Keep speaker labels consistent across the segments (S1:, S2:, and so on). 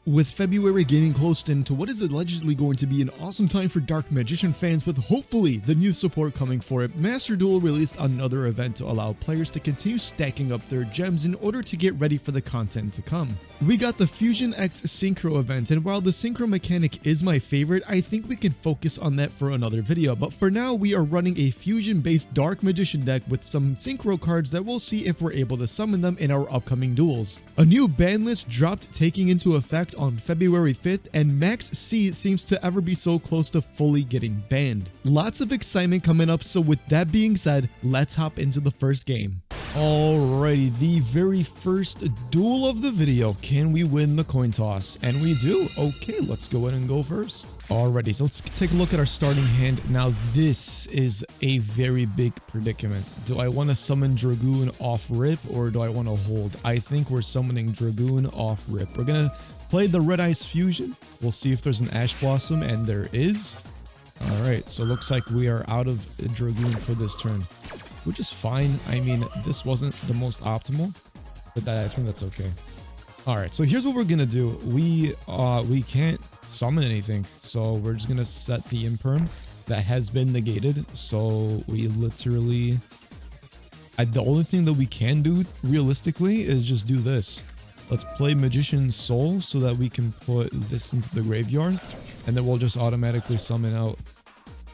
S1: With February getting close into what is allegedly going to be an awesome time for Dark Magician fans, with hopefully the new support coming for it, Master Duel released another event to allow players to continue stacking up their gems in order to get ready for the content to come. We got the Fusion X Synchro event, and while the Synchro mechanic is my favorite, I think we can focus on that for another video. But for now, we are running a Fusion-based Dark Magician deck with some Synchro cards that we'll see if we're able to summon them in our upcoming duels. A new ban list dropped taking into effect on February 5th, and Max C seems to ever be so close to fully getting banned. Lots of excitement coming up, so with that being said, let's hop into the first game. Alrighty, the very first duel of the video. Can we win the coin toss? And we do. Okay, let's go ahead and go first. Alrighty, so let's take a look at our starting hand. Now, this is a very big predicament. Do I want to summon Dragoon off rip, or do I want to hold? I think we're summoning Dragoon off rip. We're gonna play the Red Ice Fusion. We'll see if there's an Ash Blossom, and there is. Alright, so looks like we are out of Dragoon for this turn, which is fine. I mean, this wasn't the most optimal, but I think that's okay. All right, so here's what we're gonna do. We can't summon anything, so we're just gonna set the imperm that has been negated. So we literally, the only thing that we can do realistically is just do this. Let's play Magician's Soul so that we can put this into the graveyard, and then we'll just automatically summon out.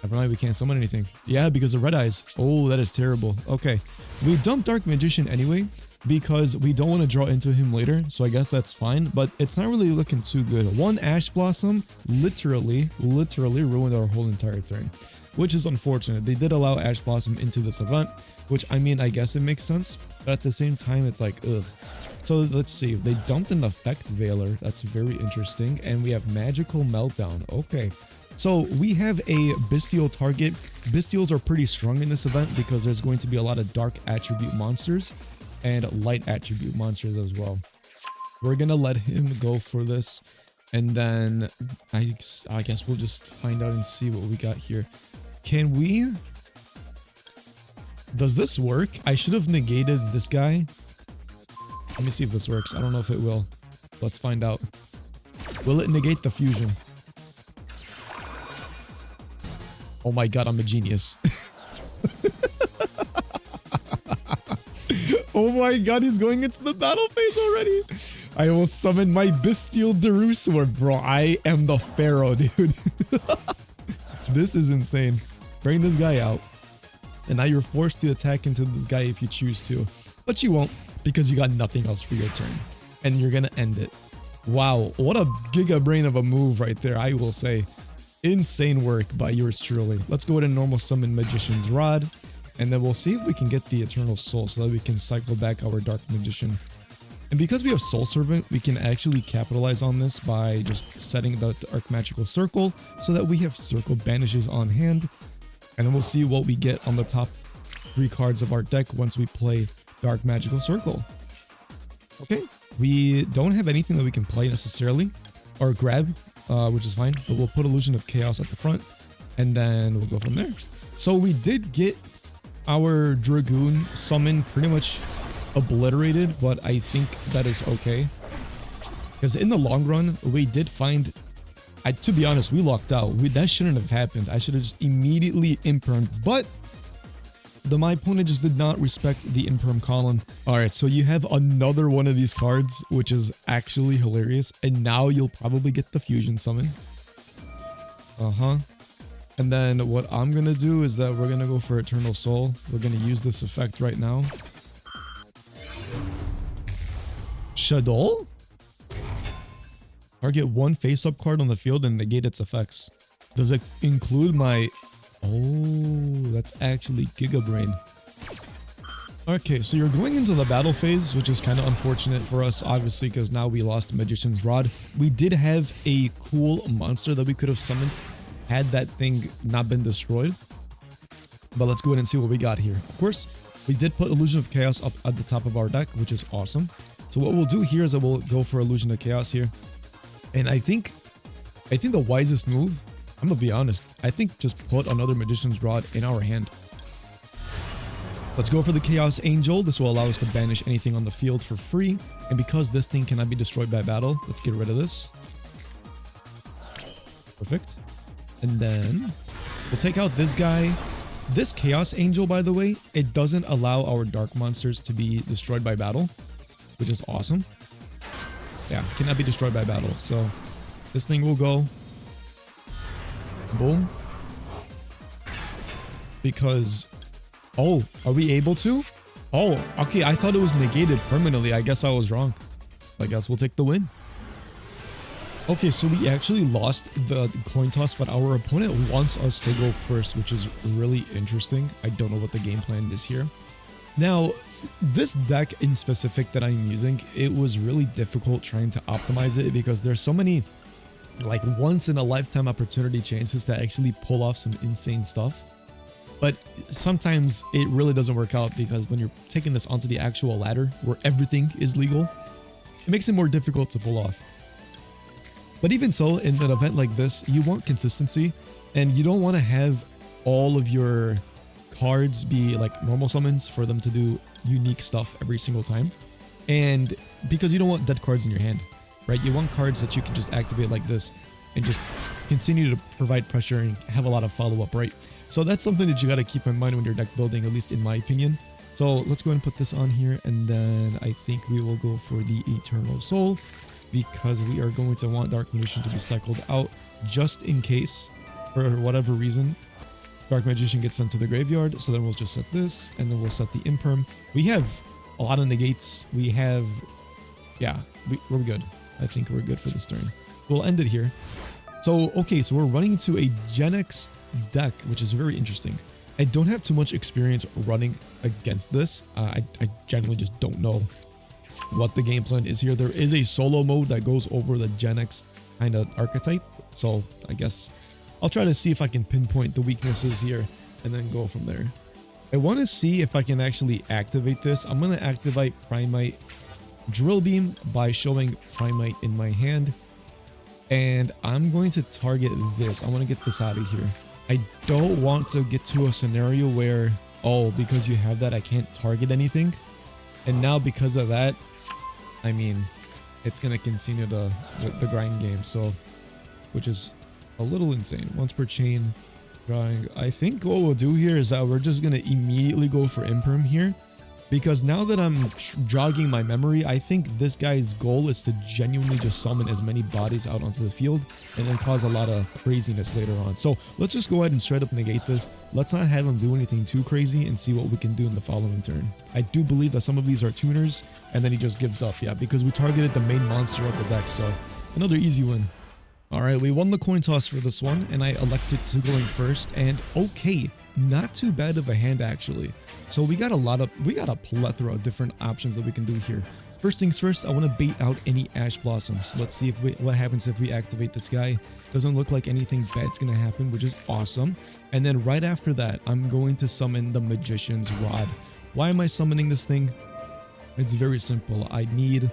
S1: Apparently we can't summon anything. Yeah, because of Red Eyes. Oh, that is terrible. Okay, we dumped Dark Magician anyway because we don't want to draw into him later, so I guess that's fine, but it's not really looking too good. One Ash Blossom literally ruined our whole entire turn, which is unfortunate. They did allow Ash Blossom into this event, which, I mean, I guess it makes sense, but at the same time, it's like, ugh. So let's see. They dumped an Effect Veiler. That's very interesting. And we have Magical Meltdown. Okay. So we have a Bestial target. Bestials are pretty strong in this event because there's going to be a lot of dark attribute monsters and light attribute monsters as well. We're going to let him go for this. And then I guess we'll just find out and see what we got here. Can we... Does this work? I should have negated this guy. Let me see if this works. I don't know if it will. Let's find out. Will it negate the fusion? Oh my god, I'm a genius. Oh my god, he's going into the battle phase already. I will summon my Bestial Darusor, bro. I am the Pharaoh, dude. This is insane. Bring this guy out. And now you're forced to attack into this guy if you choose to. But you won't, because you got nothing else for your turn. And you're gonna end it. Wow, what a giga brain of a move right there, I will say. Insane work by yours truly. Let's go ahead and normal summon Magician's Rod. And then we'll see if we can get the Eternal Soul so that we can cycle back our Dark Magician. And because we have Soul Servant, we can actually capitalize on this by just setting the Dark Magical Circle so that we have Circle Banishes on hand. And then we'll see what we get on the top 3 cards of our deck once we play Dark Magical Circle. Okay, we don't have anything that we can play necessarily, or grab, which is fine, but we'll put Illusion of Chaos at the front, and then we'll go from there. So we did get our Dragoon summon pretty much obliterated, but I think that is okay. Because in the long run, we did find... to be honest, we locked out. That shouldn't have happened. I should have just immediately impermed, but my opponent just did not respect the imperm column. Alright, so you have another one of these cards, which is actually hilarious, and now you'll probably get the fusion summon. And then what I'm gonna do is that we're gonna go for Eternal Soul. We're gonna use this effect right now. Shaddoll? Target one face-up card on the field and negate its effects. Does it include my... Oh, that's actually Giga Brain. Okay, so you're going into the battle phase, which is kind of unfortunate for us, obviously, because now we lost Magician's Rod. We did have a cool monster that we could have summoned had that thing not been destroyed. But let's go ahead and see what we got here. Of course, we did put Illusion of Chaos up at the top of our deck, which is awesome. So what we'll do here is that we'll go for Illusion of Chaos here. And I think the wisest move, I'm gonna be honest, I think just put another Magician's Rod in our hand. Let's go for the Chaos Angel. This will allow us to banish anything on the field for free. And because this thing cannot be destroyed by battle, let's get rid of this. Perfect. And then we'll take out this guy. This Chaos Angel, by the way, it doesn't allow our dark monsters to be destroyed by battle, which is awesome. Yeah, cannot be destroyed by battle. So this thing will go. Boom. Because, oh, are we able to? Oh, okay, I thought it was negated permanently. I guess I was wrong. I guess we'll take the win. Okay, so we actually lost the coin toss, but our opponent wants us to go first, which is really interesting. I don't know what the game plan is here. Now, this deck in specific that I'm using, it was really difficult trying to optimize it because there's so many like once in a lifetime opportunity chances to actually pull off some insane stuff. But sometimes it really doesn't work out because when you're taking this onto the actual ladder where everything is legal, it makes it more difficult to pull off. But even so, in an event like this, you want consistency and you don't want to have all of your cards be like normal summons for them to do unique stuff every single time. And because you don't want dead cards in your hand, right? You want cards that you can just activate like this and just continue to provide pressure and have a lot of follow-up, right? So that's something that you got to keep in mind when you're deck building, at least in my opinion. So let's go ahead and put this on here, and then I think we will go for the Eternal Soul because we are going to want Dark Magician to be cycled out just in case, for whatever reason, Dark Magician gets sent to the graveyard. So then we'll just set this, and then we'll set the Imperm. We have a lot of negates. We have, yeah, we're good. I think we're good for this turn. We'll end it here. So, okay, so we're running into a Genex deck, which is very interesting. I don't have too much experience running against this. I generally just don't know what the game plan is here. There is a solo mode that goes over the Genex kind of archetype. So I guess I'll try to see if I can pinpoint the weaknesses here and then go from there. I want to see if I can actually activate this. I'm going to activate Primite Drill Beam by showing Primite in my hand. And I'm going to target this. I want to get this out of here. I don't want to get to a scenario where, oh, because you have that, I can't target anything. And now because of that, I mean, it's going to continue the grind game. So, which is a little insane. Once per chain, drawing. I think what we'll do here is that we're just going to immediately go for Imperm here. Because now that I'm jogging my memory, I think this guy's goal is to genuinely just summon as many bodies out onto the field and then cause a lot of craziness later on. So let's just go ahead and straight up negate this. Let's not have him do anything too crazy and see what we can do in the following turn. I do believe that some of these are tuners and then he just gives up. Yeah, because we targeted the main monster of the deck. So another easy win. All right, we won the coin toss for this one and I elected to going first, and okay. Not too bad of a hand actually. So we got a plethora of different options that we can do here. First things first, I want to bait out any Ash Blossoms. So let's see what happens if we activate this guy. Doesn't look like anything bad's gonna happen, which is awesome. And then right after that, I'm going to summon the Magician's Rod. Why am I summoning this thing? It's very simple. I need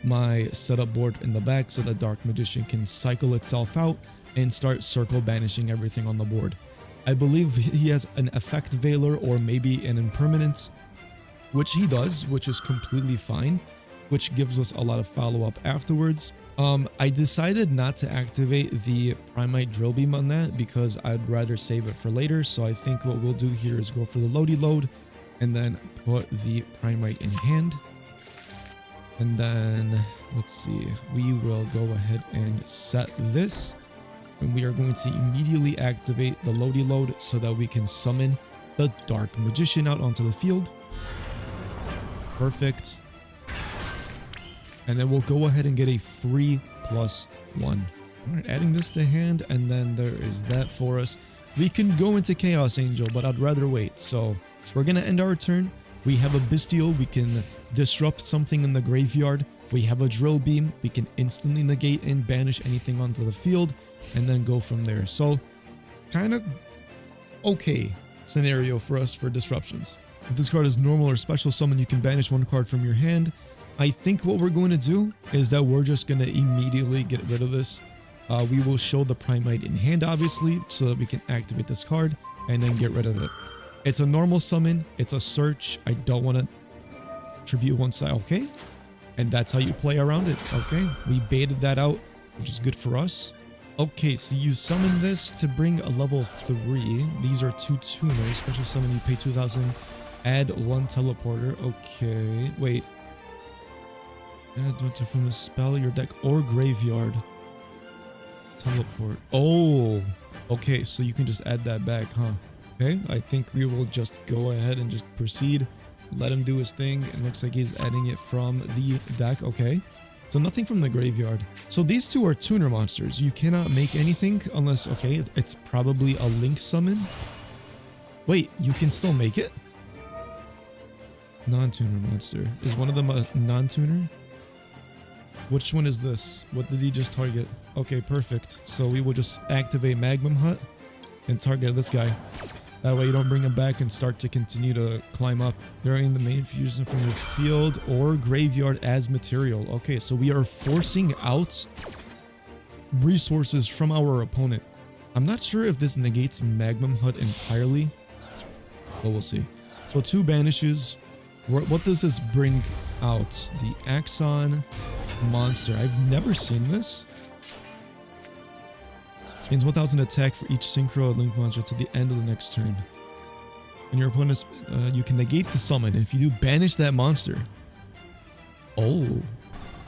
S1: my setup board in the back so that Dark Magician can cycle itself out and start circle banishing everything on the board. I believe he has an Effect Veiler or maybe an Impermanence, which he does, which is completely fine, which gives us a lot of follow-up afterwards. I decided not to activate the Primite Drill Beam on that because I'd rather save it for later. So I think what we'll do here is go for the Loady Load and then put the Primite in hand. And then, let's see, we will go ahead and set this. And we are going to immediately activate the Loady Load so that we can summon the Dark Magician out onto the field. Perfect. And then we'll go ahead and get a 3+1. All right, adding this to hand, and then there is that for us. We can go into Chaos Angel, but I'd rather wait. So we're going to end our turn. We have a Bystial. We can disrupt something in the graveyard. We have a Drill Beam. We can instantly negate and banish anything onto the field and then go from there. So kind of okay scenario for us for disruptions. If this card is normal or special summon, you can banish one card from your hand. I think what we're going to do is that we're just going to immediately get rid of this. We will show the Primite in hand, obviously, so that we can activate this card and then get rid of it. It's a normal summon. It's a search. I don't want to tribute one side. Okay. And that's how you play around it. Okay. We baited that out, which is good for us. Okay, so you summon this to bring a level 3. These are 2 tuners. Special summon, you pay 2,000. Add 1 teleporter. Okay, wait. Add one to from a spell, your deck, or graveyard. Teleport. Oh, okay, so you can just add that back, huh? Okay, I think we will just go ahead and just proceed. Let him do his thing. It looks like he's adding it from the deck. Okay. So nothing from the graveyard. So these two are tuner monsters. You cannot make anything unless, okay, it's probably a link summon. Wait, you can still make it? Non-tuner monster. Is one of them a non-tuner? Which one is this? What did he just target? Okay, perfect. So we will just activate Magma Hut and target this guy. That way you don't bring him back and start to continue to climb up. During the main fusion from the field or graveyard as material. Okay, so we are forcing out resources from our opponent. I'm not sure if this negates Magma Hut entirely, but we'll see. So 2 banishes. What does this bring out? The Axon monster. I've never seen this. Gains 1,000 attack for each synchro link monster to the end of the next turn. And your opponent's, you can negate the summon. And if you do, banish that monster. Oh.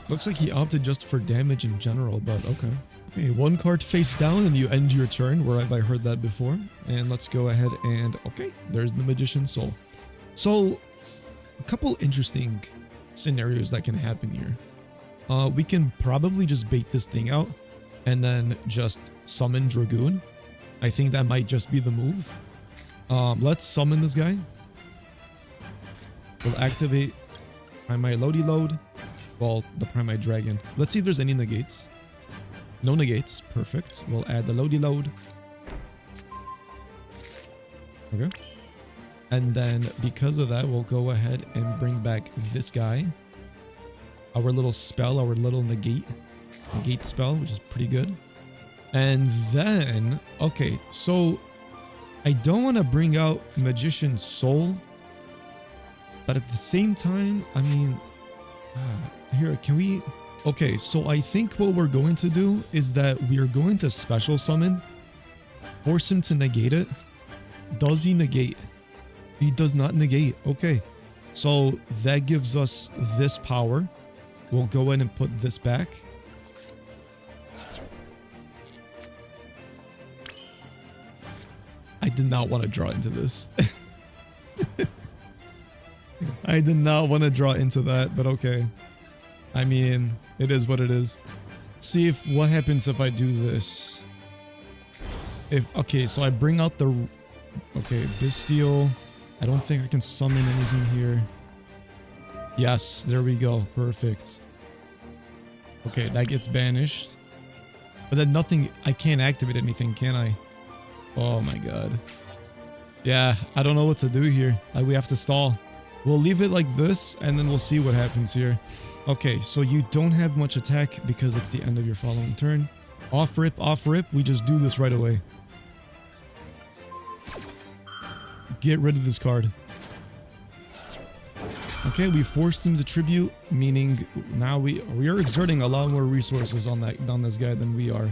S1: Looks like he opted just for damage in general, but okay. Okay, 1 card face down and you end your turn. Where have I heard that before? And let's go ahead and, okay, there's the Magician's Soul. So, a couple interesting scenarios that can happen here. We can probably just bait this thing out and then just summon Dragoon. I think that might just be the move. Let's summon this guy. We'll activate Primite Loady Load. Well, the Primite Dragon. Let's see if there's any negates. No negates. Perfect. We'll add the Loady Load. Okay. And then because of that, we'll go ahead and bring back this guy. Our little spell, our little negate spell, which is pretty good. And then, okay, so I don't want to bring out Magician's Soul, but at the same time, I mean, here, can we, okay, so I think what we're going to do is that we are going to special summon, force him to negate it. Does he negate? He does not negate. Okay, so that gives us this power. We'll go in and put this back. I did not want to draw into this. I did not want to draw into that, but okay. I mean, it is what it is. Let's see if what happens if I do this. Okay, so I bring out the, okay, Bestial. I don't think I can summon anything here. Yes, there we go. Perfect. Okay, that gets banished. But then nothing, I can't activate anything, can I? Oh my god. Yeah, I don't know what to do here. We have to stall. We'll leave it like this, and then we'll see what happens here. Okay, so you don't have much attack because it's the end of your following turn. Off rip, we just do this right away. Get rid of this card. Okay, we forced him to tribute, meaning now we are exerting a lot more resources on this guy than we are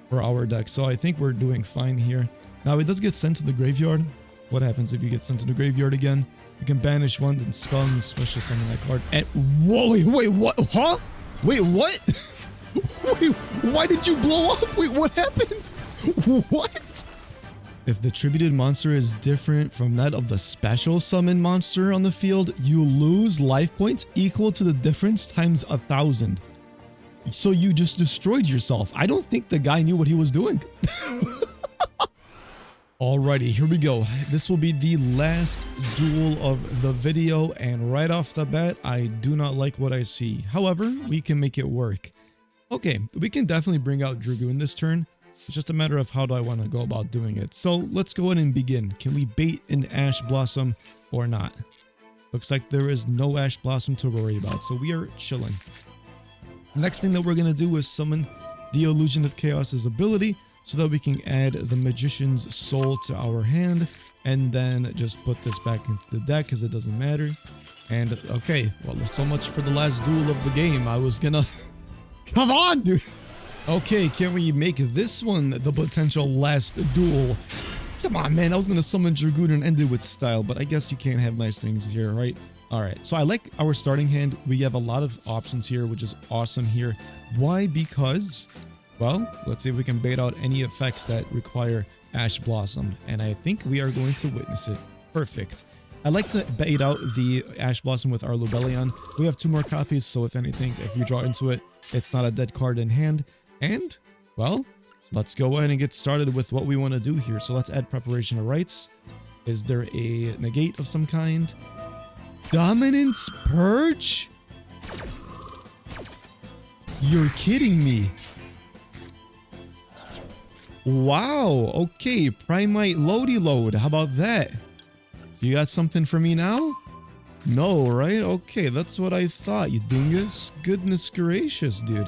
S1: for our deck. So I think we're doing fine here. Now it does get sent to the graveyard. What happens if you get sent to the graveyard again? You can banish one and spell and special summon that card. And whoa, wait, what? Huh? Wait, what? Wait, why did you blow up? Wait, what happened? What? If the tributed monster is different from that of the special summon monster on the field, you lose life points equal to the difference times 1,000. So you just destroyed yourself. I don't think the guy knew what he was doing. Alrighty, here we go. This will be the last duel of the video, and right off the bat, I do not like what I see. However, we can make it work. Okay, we can definitely bring out Dragoon this turn. It's just a matter of how do I want to go about doing it. So let's go ahead and begin. Can we bait an Ash Blossom or not? Looks like there is no Ash Blossom to worry about, so we are chilling. The next thing that we're going to do is summon the Illusion of Chaos's ability so that we can add the Magician's Soul to our hand and then just put this back into the deck because it doesn't matter. And okay, well, so much for the last duel of the game. I was gonna... Come on, dude! Okay, can we make this one the potential last duel? Come on, man. I was going to summon Dragoon and end it with style, but I guess you can't have nice things here, right? All right, so I like our starting hand. We have a lot of options here, which is awesome here. Why? Because, well, let's see if we can bait out any effects that require Ash Blossom, and I think we are going to witness it. Perfect. I like to bait out the Ash Blossom with our Lubellion. We have 2 more copies, so if anything, if you draw into it, it's not a dead card in hand. And, well, let's go ahead and get started with what we want to do here. So let's add Preparation of Rites. Is there a negate of some kind? Dominance Purge? You're kidding me. Wow, okay, Primite Loady Load, how about that? You got something for me now? No, right? Okay, that's what I thought, you dingus. Goodness gracious, dude.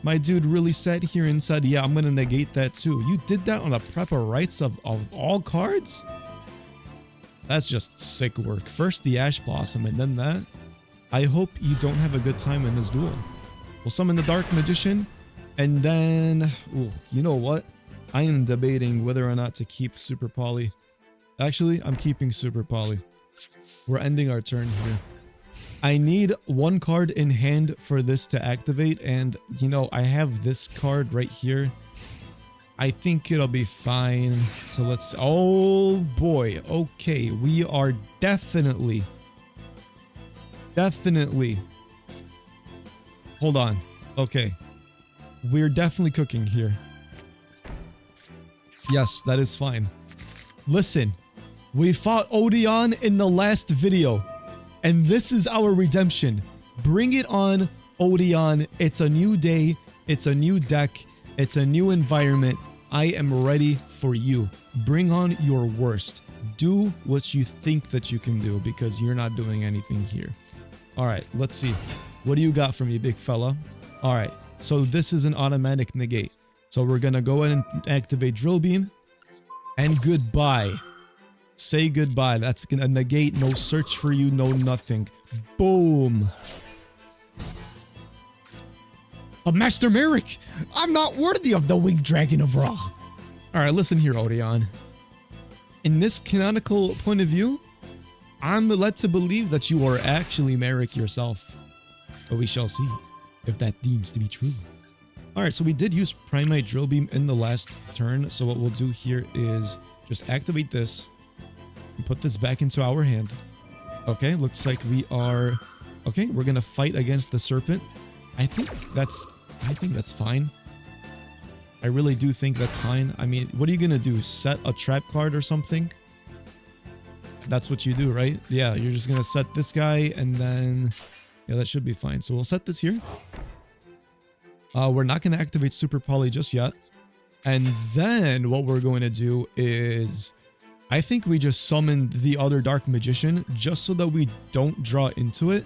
S1: My dude really sat here and said, yeah, I'm gonna negate that too. You did that on a Prep of Rites of all cards? That's just sick work. First the Ash Blossom and then that. I hope you don't have a good time in this duel. We'll summon the Dark Magician. And then, ooh, you know what? I am debating whether or not to keep Super Poly. Actually, I'm keeping Super Poly. We're ending our turn here. I need 1 card in hand for this to activate. And, you know, I have this card right here. I think it'll be fine. So let's... Oh, boy. Okay, we are definitely... Hold on. Okay. We're definitely cooking here. Yes, that is fine. Listen, we fought Odion in the last video, and this is our redemption. Bring it on, Odion. It's a new day. It's a new deck. It's a new environment. I am ready for you. Bring on your worst. Do what you think that you can do, because you're not doing anything here. All right, let's see. What do you got for me, big fella? All right. So this is an automatic negate. So we're going to go ahead and activate Drill Beam. And goodbye. Say goodbye. That's going to negate. No search for you. No nothing. Boom. A Master Merrick. I'm not worthy of the Winged Dragon of Ra. Alright, listen here, Odion. In this canonical point of view, I'm led to believe that you are actually Merrick yourself. But we shall see if that deems to be true. Alright, so we did use Primite Drill Beam in the last turn. So what we'll do here is just activate this and put this back into our hand. Okay, looks like we are... Okay, we're gonna fight against the Serpent. I think that's fine. I really do think that's fine. I mean, what are you gonna do? Set a trap card or something? That's what you do, right? Yeah, you're just gonna set this guy and then... Yeah, that should be fine. So we'll set this here. We're not going to activate Super Poly just yet. And then what we're going to do is... I think we just summon the other Dark Magician just so that we don't draw into it.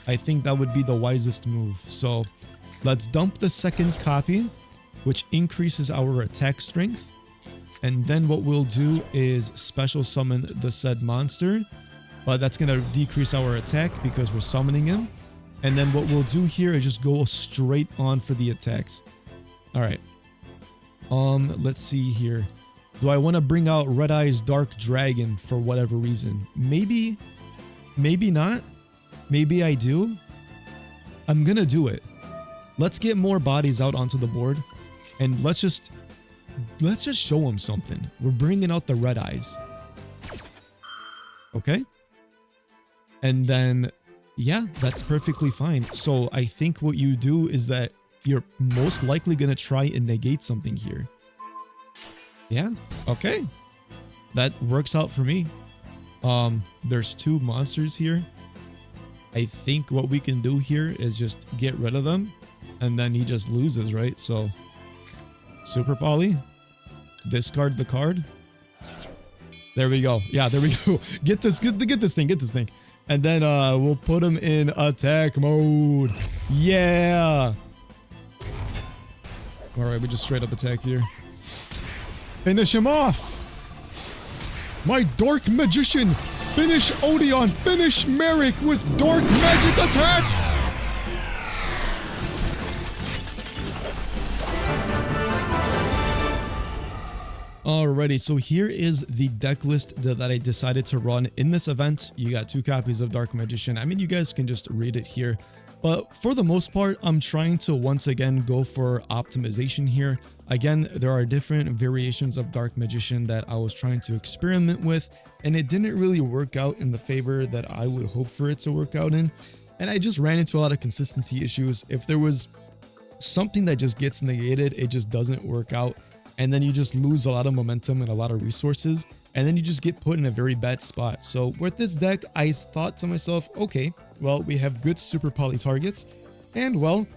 S1: I think that would be the wisest move. So let's dump the second copy, which increases our attack strength. And then what we'll do is special summon the said monster. But that's going to decrease our attack because we're summoning him. And then what we'll do here is just go straight on for the attacks. All right. Let's see here. Do I want to bring out Red Eye's Dark Dragon for whatever reason? Maybe not. Maybe I do. I'm gonna do it. Let's get more bodies out onto the board, and let's just show them something. We're bringing out the Red Eyes. Okay. And then... yeah, that's perfectly fine. So I think what you do is that you're most likely going to try and negate something here. Yeah, okay. That works out for me. There's 2 monsters here. I think what we can do here is just get rid of them. And then he just loses, right? So, Super Poly. Discard the card. There we go. Yeah, there we go. Get this thing. And then we'll put him in attack mode. Yeah. All right, we just straight up attack here. Finish him off. My Dark Magician. Finish Odion. Finish Merrick with Dark Magic attack. Alrighty, so here is the deck list that I decided to run in this event. You got 2 copies of Dark Magician. I mean, you guys can just read it here. But for the most part, I'm trying to once again go for optimization here. Again, there are different variations of Dark Magician that I was trying to experiment with, and it didn't really work out in the favor that I would hope for it to work out in. And I just ran into a lot of consistency issues. If there was something that just gets negated, it just doesn't work out. And then you just lose a lot of momentum and a lot of resources. And then you just get put in a very bad spot. So with this deck, I thought to myself, okay, well, we have good super poly targets. And well,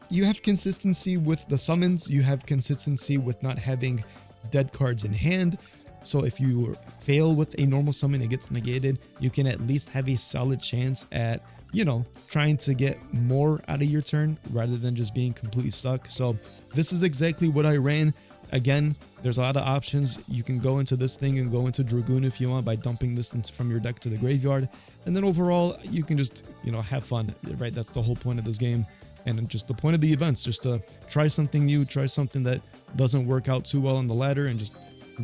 S1: you have consistency with the summons. You have consistency with not having dead cards in hand. So if you fail with a normal summon, it gets negated. You can at least have a solid chance at, you know, trying to get more out of your turn rather than just being completely stuck. So this is exactly what I ran. Again, there's a lot of options. You can go into this thing and go into Dragoon if you want by dumping this from your deck to the graveyard. And then overall, you can just, you know, have fun, right? That's the whole point of this game. And just the point of the events, just to try something new, try something that doesn't work out too well on the ladder, and just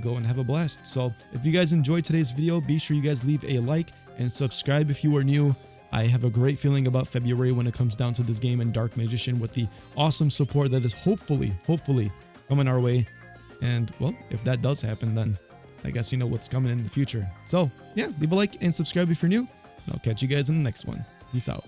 S1: go and have a blast. So if you guys enjoyed today's video, be sure you guys leave a like and subscribe if you are new. I have a great feeling about February when it comes down to this game and Dark Magician, with the awesome support that is hopefully coming our way. And well, if that does happen, then I guess you know what's coming in the future. So yeah, leave a like and subscribe if you're new, and I'll catch you guys in the next one. Peace out.